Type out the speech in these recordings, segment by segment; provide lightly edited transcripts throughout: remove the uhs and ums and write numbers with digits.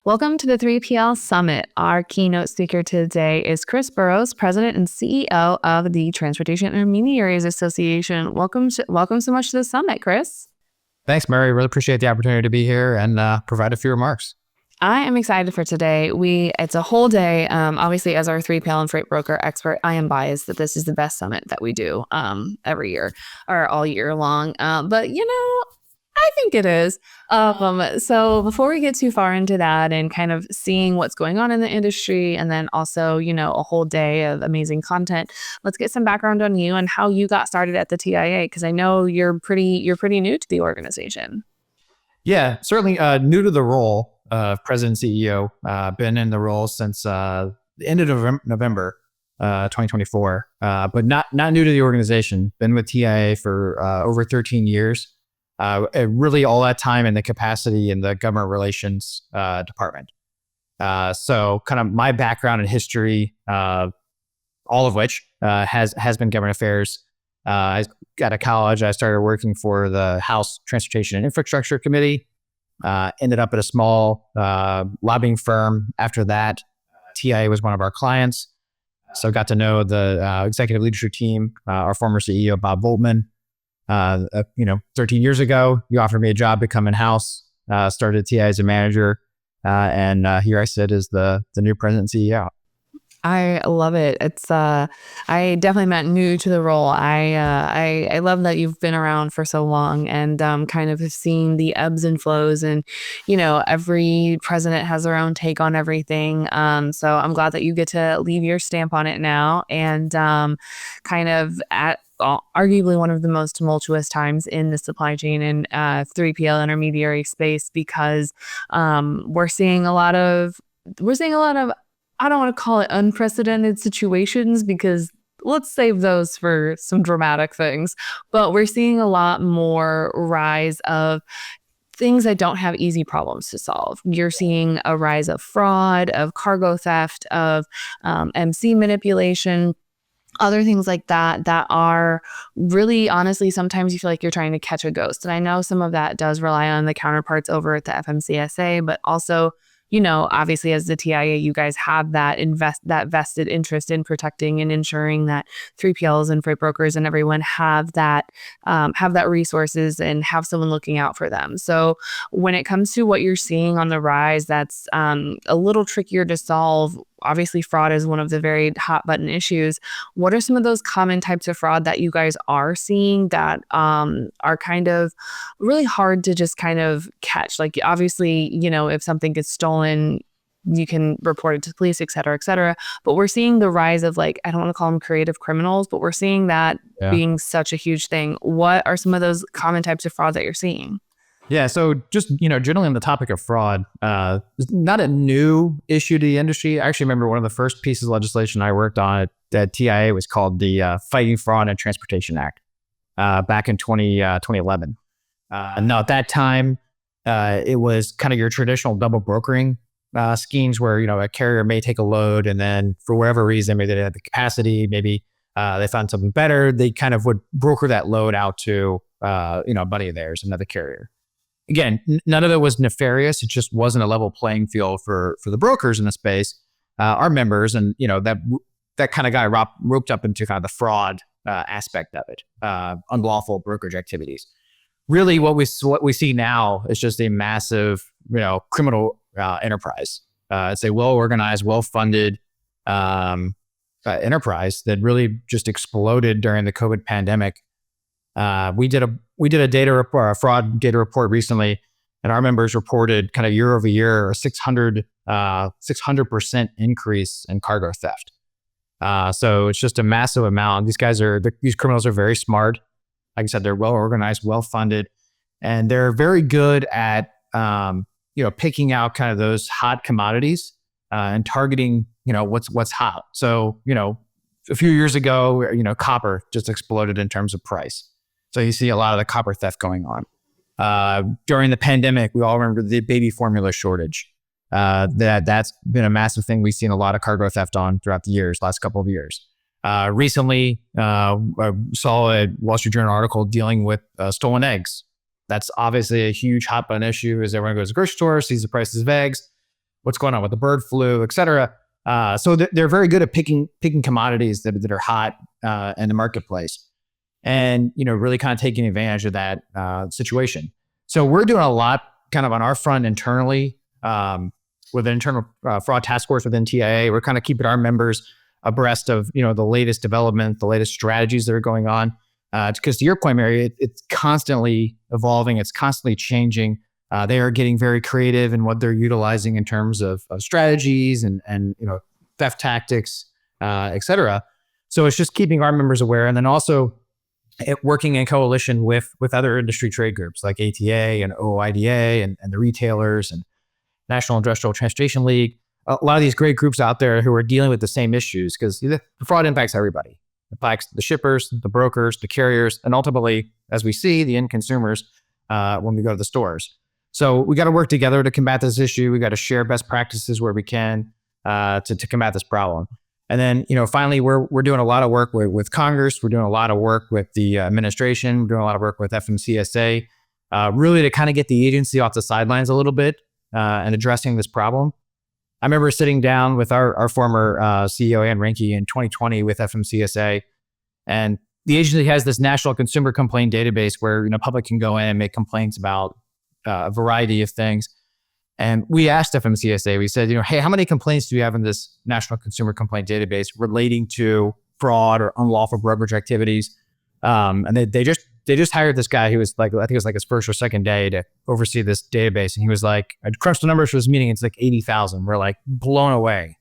Welcome to the 3PL Summit. Our keynote speaker today is Chris Burroughs, President and CEO of the Transportation Intermediaries Association. Welcome so much to the summit, Chris. Thanks, Mary. Really appreciate the opportunity to be here and provide a few remarks. I am excited for today. It's a whole day. Obviously, as our 3PL and freight broker expert, I am biased that this is the best summit that we do every year or all year long. But I think it is. So before we get too far into that and kind of seeing what's going on in the industry and then also, a whole day of amazing content, let's get some background on you and how you got started at the TIA, because I know you're pretty new to the organization. Yeah, certainly new to the role of President and CEO. Been in the role since the end of November 2024, but not new to the organization. Been with TIA for over 13 years. Really all that time in the capacity in the government relations department. So kind of my background and history, all of which has been government affairs. I got to college, I started working for the House Transportation and Infrastructure Committee. Ended up at a small lobbying firm after that. TIA was one of our clients. So got to know the executive leadership team, our former CEO, Bob Voltman. 13 years ago, you offered me a job to come in-house, started TIA as a manager, and here I sit as the new president and CEO. I love it. It's I definitely meant new to the role. I love that you've been around for so long and kind of have seen the ebbs and flows, and every president has their own take on everything. So I'm glad that you get to leave your stamp on it now, and kind of at arguably one of the most tumultuous times in the supply chain and 3PL intermediary space, because we're seeing a lot of I don't want to call it unprecedented situations, because let's save those for some dramatic things. But we're seeing a lot more rise of things that don't have easy problems to solve. You're seeing a rise of fraud, of cargo theft, of MC manipulation, other things like that are really, honestly, sometimes you feel like you're trying to catch a ghost. And I know some of that does rely on the counterparts over at the FMCSA, but also, obviously as the TIA, you guys have that vested interest in protecting and ensuring that 3PLs and freight brokers and everyone have that resources and have someone looking out for them. So when it comes to what you're seeing on the rise, that's a little trickier to solve. Obviously, fraud is one of the very hot button issues. What are some of those common types of fraud that you guys are seeing that are kind of really hard to just kind of catch? Like, obviously, if something gets stolen, you can report it to police, et cetera, et cetera. But we're seeing the rise of, I don't want to call them creative criminals, but we're seeing that being such a huge thing. What are some of those common types of fraud that you're seeing? Yeah, so just, generally on the topic of fraud, not a new issue to the industry. I actually remember one of the first pieces of legislation I worked on at TIA was called the Fighting Fraud and Transportation Act back in 2011. Now, at that time, it was kind of your traditional double brokering schemes where, a carrier may take a load and then for whatever reason, maybe they didn't have the capacity, maybe they found something better, they kind of would broker that load out to, a buddy of theirs, another carrier. Again, none of it was nefarious. It just wasn't a level playing field for the brokers in the space, our members, and that kind of got roped up into kind of the fraud aspect of it, unlawful brokerage activities. Really, what we see now is just a massive, criminal enterprise. It's a well-organized, well-funded enterprise that really just exploded during the COVID pandemic. We did a fraud data report recently, and our members reported kind of year over year a 600% increase in cargo theft. So it's just a massive amount. These criminals are very smart. Like I said, they're well organized, well funded, and they're very good at picking out kind of those hot commodities and targeting what's hot. So a few years ago, copper just exploded in terms of price. So you see a lot of the copper theft going on. During the pandemic, we all remember the baby formula shortage. That's been a massive thing we've seen a lot of cargo theft on throughout the last couple of years. Recently, I saw a Wall Street Journal article dealing with stolen eggs. That's obviously a huge hot button issue as everyone goes to the grocery store, sees the prices of eggs. what's going on with the bird flu, et cetera. So they're very good at picking commodities that are hot in the marketplace, and really kind of taking advantage of that situation. So we're doing a lot kind of on our front internally with an internal fraud task force within TIA. We're kind of keeping our members abreast of the latest development, the latest strategies that are going on. Because to your point, Mary, it's constantly evolving. It's constantly changing. They are getting very creative in what they're utilizing in terms of strategies and theft tactics, et cetera. So it's just keeping our members aware, and then also working in coalition with other industry trade groups like ATA and OIDA and the retailers and National Industrial Transportation League. A lot of these great groups out there who are dealing with the same issues, because the fraud impacts everybody. It impacts the shippers, the brokers, the carriers, and ultimately, as we see, the end consumers when we go to the stores. So we got to work together to combat this issue. We got to share best practices where we can to combat this problem. And then, finally, we're doing a lot of work with Congress. We're doing a lot of work with the administration. We're doing a lot of work with FMCSA, really to kind of get the agency off the sidelines a little bit and addressing this problem. I remember sitting down with our former CEO, Ann Reinke, in 2020 with FMCSA, and the agency has this national consumer complaint database where public can go in and make complaints about a variety of things. And we asked FMCSA, we said, hey, how many complaints do you have in this national consumer complaint database relating to fraud or unlawful brokerage activities? And they just hired this guy who was like, I think it was like his first or second day to oversee this database. And he was like, I crunched the numbers for this meeting. It's like 80,000. We're like blown away.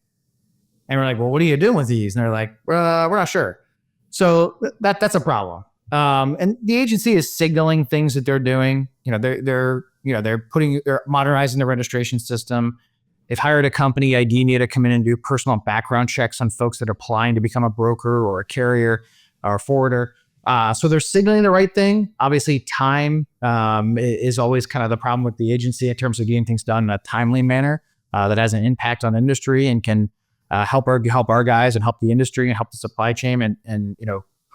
And we're like, well, what are you doing with these? And they're like, we're not sure. So that's a problem. And the agency is signaling things that they're doing. They're modernizing their registration system. They've hired a company, IDENIA, to come in and do personal background checks on folks that are applying to become a broker or a carrier or a forwarder. So they're signaling the right thing. Obviously, time is always kind of the problem with the agency in terms of getting things done in a timely manner that has an impact on industry and can help our guys and help the industry and help the supply chain and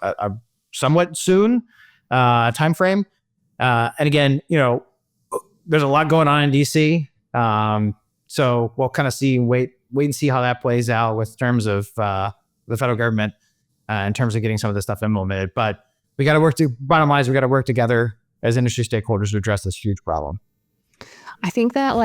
a somewhat soon time frame. And again, there's a lot going on in DC. So we'll kind of wait and see how that plays out with terms of the federal government in terms of getting some of this stuff implemented. But we got to bottom line is we got to work together as industry stakeholders to address this huge problem. I think that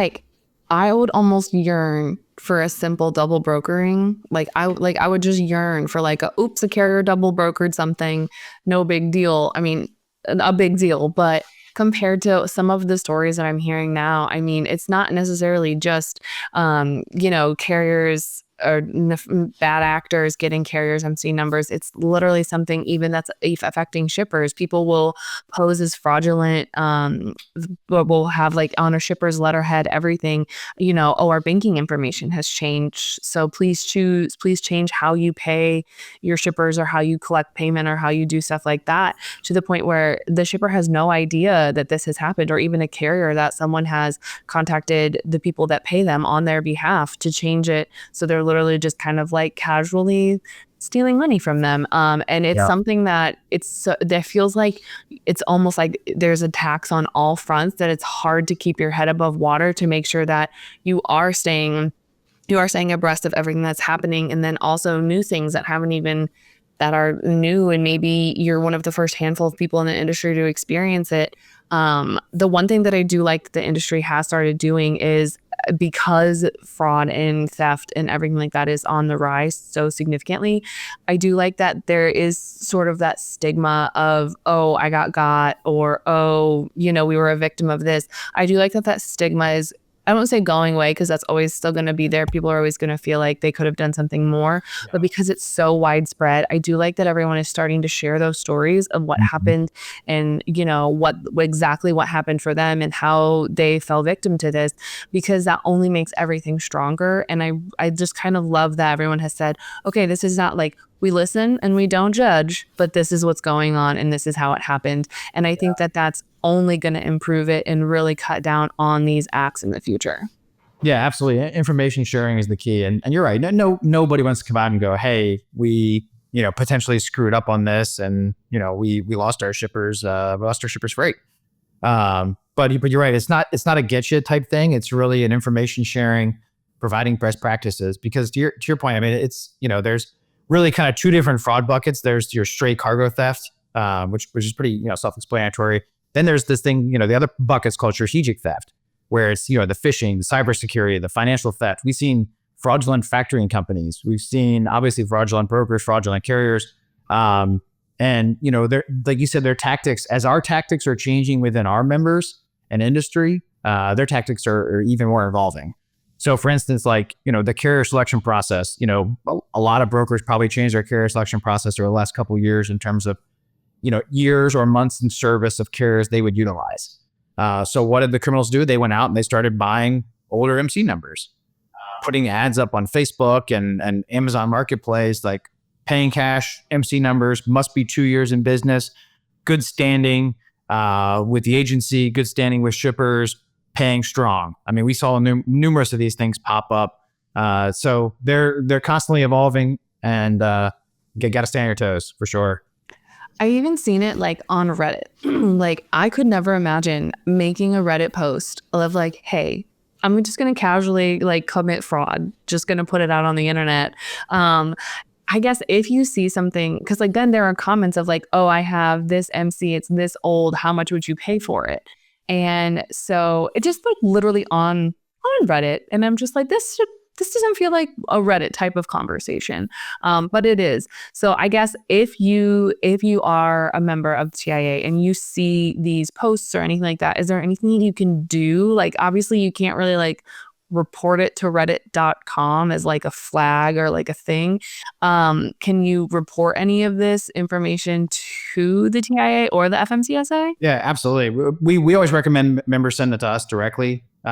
I would almost yearn for a simple double brokering. I would just yearn for a carrier double brokered something. No big deal. I mean, a big deal, but compared to some of the stories that I'm hearing now, I mean, it's not necessarily just, carriers or bad actors getting carriers MC numbers. It's literally something even that's affecting shippers. People will pose as fraudulent, will have on a shipper's letterhead, everything, our banking information has changed. So please change how you pay your shippers or how you collect payment or how you do stuff like that, to the point where the shipper has no idea that this has happened, or even a carrier that someone has contacted the people that pay them on their behalf to change it. So they're literally just kind of casually stealing money from them. And it's something that that feels like it's almost like there's a tax on all fronts, that it's hard to keep your head above water to make sure that you are staying abreast of everything that's happening. And then also new things that are new, and maybe you're one of the first handful of people in the industry to experience it. The one thing that I do like the industry has started doing is, because fraud and theft and everything like that is on the rise so significantly, I do like that there is sort of that stigma of, oh, I got, or, oh, we were a victim of this. I do like that stigma is, I don't say going away, because that's always still going to be there. People are always going to feel like they could have done something more. Yeah. But because it's so widespread, I do like that everyone is starting to share those stories of what happened, and what exactly happened for them and how they fell victim to this, because that only makes everything stronger. And I just kind of love that everyone has said, okay, this is not we listen and we don't judge, but this is what's going on and this is how it happened. And I think that that's only going to improve it and really cut down on these acts in the future. Yeah, absolutely. Information sharing is the key. And you're right. Nobody wants to come out and go, hey, we, potentially screwed up on this, and, we lost our shippers, freight. But you're right. It's not a get you type thing. It's really an information sharing, providing best practices. Because to your point, I mean, it's, there's really kind of two different fraud buckets. There's your straight cargo theft, which is pretty, self-explanatory. Then there's this thing, the other bucket's called strategic theft, where it's, the phishing, the cybersecurity, the financial theft. We've seen fraudulent factoring companies. We've seen obviously fraudulent brokers, fraudulent carriers. And, they're, like you said, their tactics, as our tactics are changing within our members and industry, their tactics are even more evolving. So for instance, like, the carrier selection process, a lot of brokers probably changed their carrier selection process over the last couple of years in terms of, years or months in service of carriers they would utilize. So what did the criminals do? They went out and they started buying older MC numbers, putting ads up on Facebook and Amazon Marketplace, like paying cash, MC numbers, must be 2 years in business, good standing with the agency, good standing with shippers, paying strong. I mean, we saw numerous of these things pop up. So they're constantly evolving, and got to stay on your toes for sure. I even seen it like on Reddit. Like I could never imagine making a Reddit post of like, hey, I'm just going to casually like commit fraud, just going to put it out on the internet. I guess if you see something, because like then there are comments of like, oh, I have this MC, it's this old, how much would you pay for it? And so it just like literally on Reddit, and I'm just like, this doesn't feel like a Reddit type of conversation, but it is. So I guess if you are a member of TIA and you see these posts or anything like that, is there anything you can do? Like obviously you can't really like report it to reddit.com as like a flag or like a thing. Can you report any of this information to the TIA or the FMCSA? Yeah, absolutely. We always recommend members send it to us directly. We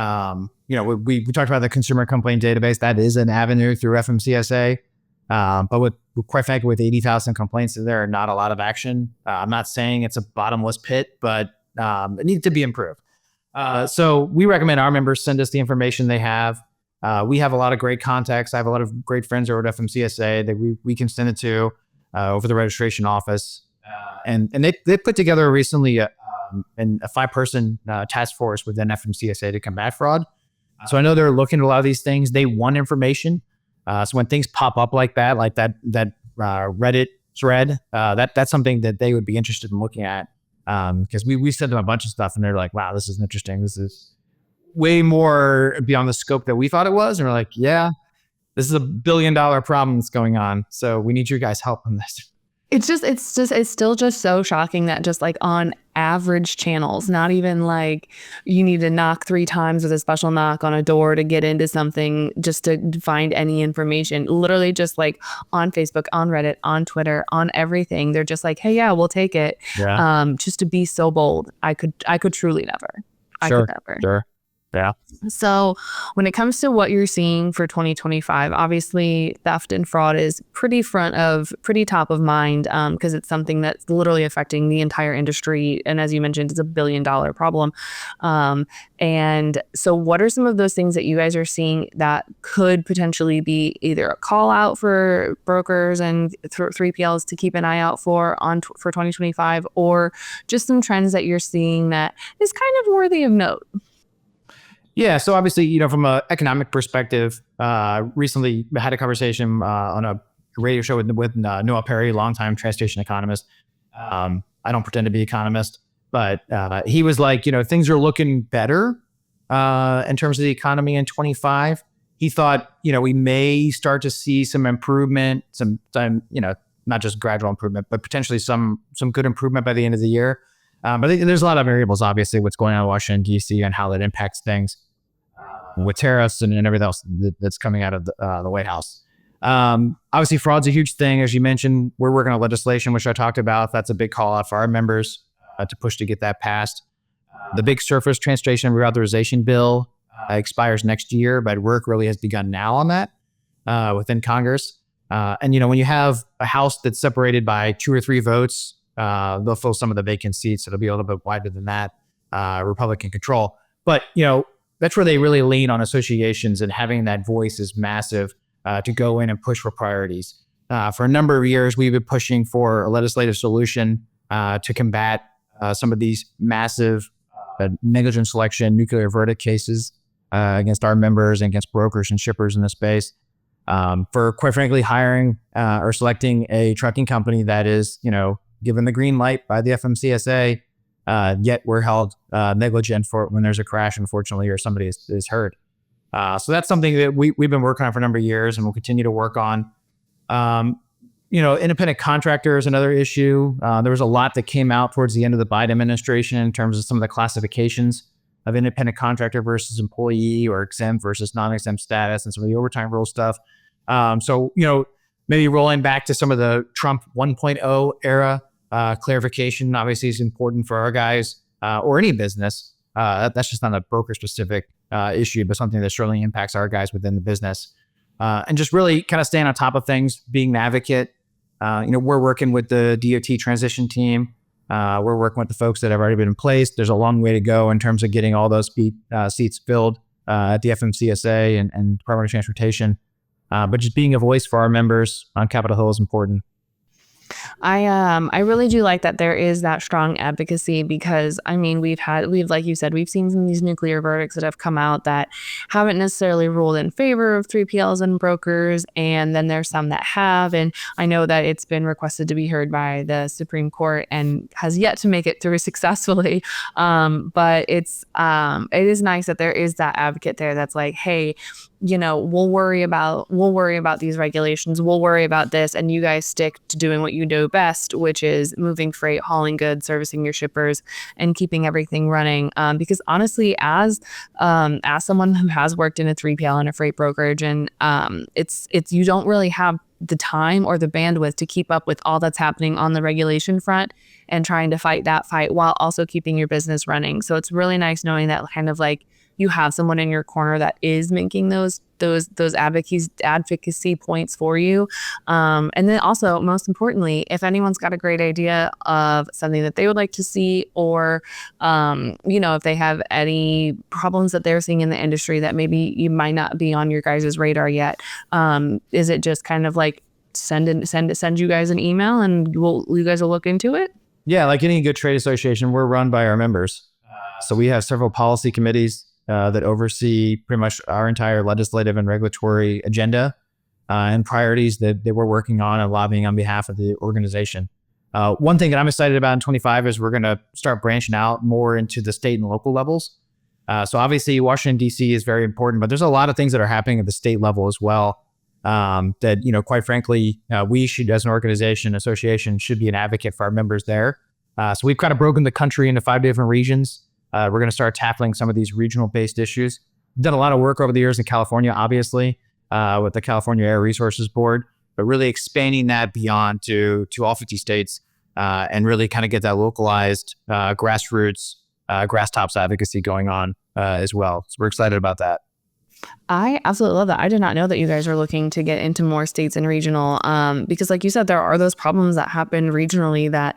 talked about the consumer complaint database. That is an avenue through FMCSA. But with quite frankly, with 80,000 complaints, there are not a lot of action. I'm not saying it's a bottomless pit, but it needs to be improved. So we recommend our members send us the information they have. We have a lot of great contacts. I have a lot of great friends over at FMCSA that we can send it to over the registration office. And they put together recently a 5-person task force within FMCSA to combat fraud. So I know they're looking at a lot of these things. They want information. So when things pop up like that Reddit thread, that's something that they would be interested in looking at. Because we sent them a bunch of stuff and they're like, wow, this is interesting. This is way more beyond the scope that we thought it was. And we're like, yeah, this is a $1 billion problem that's going on. So we need your guys' help on this. It's still just so shocking that just like on average channels, not even like you need to knock 3 times with a special knock on a door to get into something just to find any information. Literally just like on Facebook, on Reddit, on Twitter, on everything. They're just like, hey, yeah, we'll take it. Yeah. Just to be so bold. I could truly never. I Sure. could never. Sure. Yeah. So when it comes to what you're seeing for 2025, obviously theft and fraud is pretty top of mind because it's something that's literally affecting the entire industry. And as you mentioned, it's a $1 billion problem. And so what are some of those things that you guys are seeing that could potentially be either a call out for brokers and 3PLs to keep an eye out for 2025, or just some trends that you're seeing that is kind of worthy of note? Yeah. So obviously, from an economic perspective, recently I had a conversation on a radio show with Noah Perry, longtime transportation economist. I don't pretend to be economist, but he was like, things are looking better in terms of the economy in 25. He thought, we may start to see some improvement, some not just gradual improvement, but potentially some good improvement by the end of the year. But there's a lot of variables, obviously, what's going on in Washington, D.C. and how that impacts things with tariffs and everything else that's coming out of the White House. Obviously, fraud's a huge thing. As you mentioned, we're working on legislation, which I talked about. That's a big call out for our members to push to get that passed. The big surface transportation reauthorization bill expires next year, but work really has begun now on that within Congress. And, when you have a House that's separated by 2 or 3 votes, they'll fill some of the vacant seats. It'll be a little bit wider than that Republican control. But, that's where they really lean on associations, and having that voice is massive to go in and push for priorities. For a number of years, we've been pushing for a legislative solution to combat some of these massive negligent selection, nuclear verdict cases against our members and against brokers and shippers in this space, for quite frankly hiring or selecting a trucking company that is, given the green light by the FMCSA, yet we're held negligent for when there's a crash, unfortunately, or somebody is hurt. So that's something that we've been working on for a number of years and we'll continue to work on. Independent contractor is another issue. There was a lot that came out towards the end of the Biden administration in terms of some of the classifications of independent contractor versus employee, or exempt versus non-exempt status, and some of the overtime rule stuff. Maybe rolling back to some of the Trump 1.0 era clarification obviously is important for our guys or any business. That's just not a broker specific issue, but something that certainly impacts our guys within the business. And just really kind of staying on top of things, being an advocate. We're working with the DOT transition team. We're working with the folks that have already been in place. There's a long way to go in terms of getting all those seats filled at the FMCSA and Department of Transportation. But just being a voice for our members on Capitol Hill is important. I really do like that there is that strong advocacy, because we've like you said, we've seen some of these nuclear verdicts that have come out that haven't necessarily ruled in favor of 3PLs and brokers, and then there's some that have, and I know that it's been requested to be heard by the Supreme Court and has yet to make it through successfully. But it is nice that there is that advocate there that's like, hey, we'll worry about these regulations, we'll worry about this, and you guys stick to doing what you do best, which is moving freight, hauling goods, servicing your shippers, and keeping everything running. Because honestly, as someone who has worked in a 3PL and a freight brokerage, and it's you don't really have the time or the bandwidth to keep up with all that's happening on the regulation front and trying to fight that fight while also keeping your business running. So it's really nice knowing that kind of like you have someone in your corner that is making those advocacy points for you. And then also, most importantly, if anyone's got a great idea of something that they would like to see, or, if they have any problems that they're seeing in the industry that maybe you might not be on your guys' radar yet, is it just kind of like send you guys an email and you guys will look into it? Yeah, like any good trade association, we're run by our members. So we have several policy committees that oversee pretty much our entire legislative and regulatory agenda and priorities that we're working on and lobbying on behalf of the organization. One thing that I'm excited about in 25 is we're going to start branching out more into the state and local levels. So obviously Washington, D.C. is very important, but there's a lot of things that are happening at the state level as well that, quite frankly, we should, as an organization, association, should be an advocate for our members there. So we've kind of broken the country into 5 different regions. We're going to start tackling some of these regional-based issues. We've done a lot of work over the years in California, obviously, with the California Air Resources Board, but really expanding that beyond to all 50 states and really kind of get that localized grassroots, grass tops advocacy going on as well. So we're excited about that. I absolutely love that. I did not know that you guys are looking to get into more states and regional, because like you said, there are those problems that happen regionally that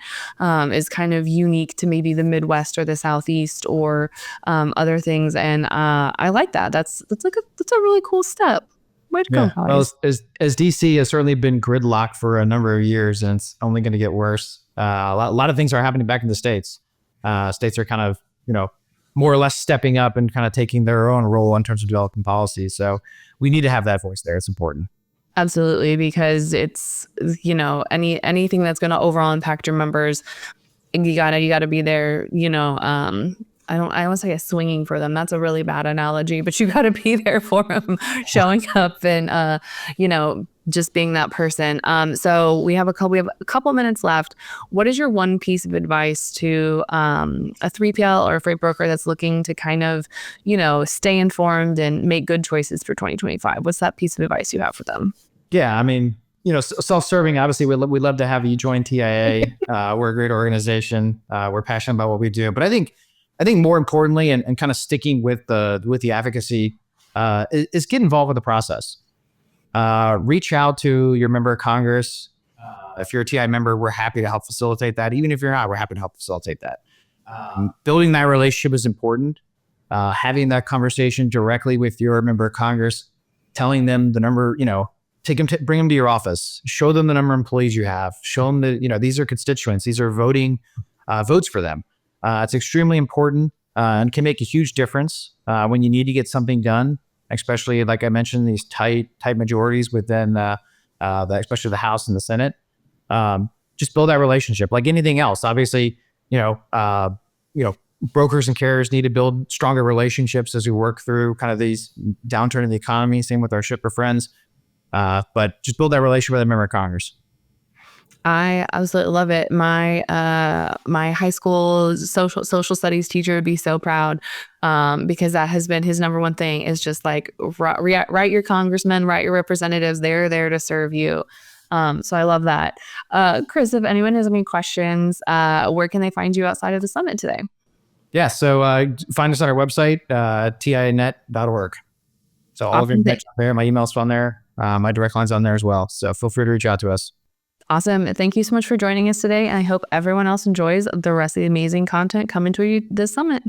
is kind of unique to maybe the Midwest or the Southeast or other things. And I like that. That's a really cool step. Way to go, guys. Well, as DC has certainly been gridlocked for a number of years, and it's only going to get worse. A lot of things are happening back in the States. States are kind of, more or less stepping up and kind of taking their own role in terms of developing policies. So we need to have that voice there. It's important. Absolutely, because it's, anything that's going to overall impact your members, you gotta be there, I want to say swinging for them. That's a really bad analogy, but you got to be there for them, showing up and, just being that person. So we have a couple minutes left. What is your one piece of advice to a 3PL or a freight broker that's looking to kind of, stay informed and make good choices for 2025? What's that piece of advice you have for them? Yeah, self-serving, obviously, we'd love to have you join TIA. We're a great organization. We're passionate about what we do. But I think more importantly, and kind of sticking with the advocacy, is get involved with the process. Reach out to your member of Congress. If you're a TI member, we're happy to help facilitate that. Even if you're not, we're happy to help facilitate that. Building that relationship is important. Having that conversation directly with your member of Congress, telling them the number, bring them to your office, show them the number of employees you have, show them that, these are constituents, these are voting votes for them. It's extremely important. and can make a huge difference when you need to get something done, especially like I mentioned, these tight majorities within especially the House and the Senate. Just build that relationship. Like anything else, obviously, brokers and carriers need to build stronger relationships as we work through kind of these downturn in the economy. Same with our shipper friends, but just build that relationship with a member of Congress. I absolutely love it. My high school social studies teacher would be so proud, because that has been his number one thing is just like write your congressmen, write your representatives. They're there to serve you. So I love that. Chris, if anyone has any questions, where can they find you outside of the summit today? Yeah, so find us on our website, tinet.org. So all of your Awesome. information there. My email's on there. My direct line's on there as well. So feel free to reach out to us. Awesome. Thank you so much for joining us today. And I hope everyone else enjoys the rest of the amazing content coming to you this summit.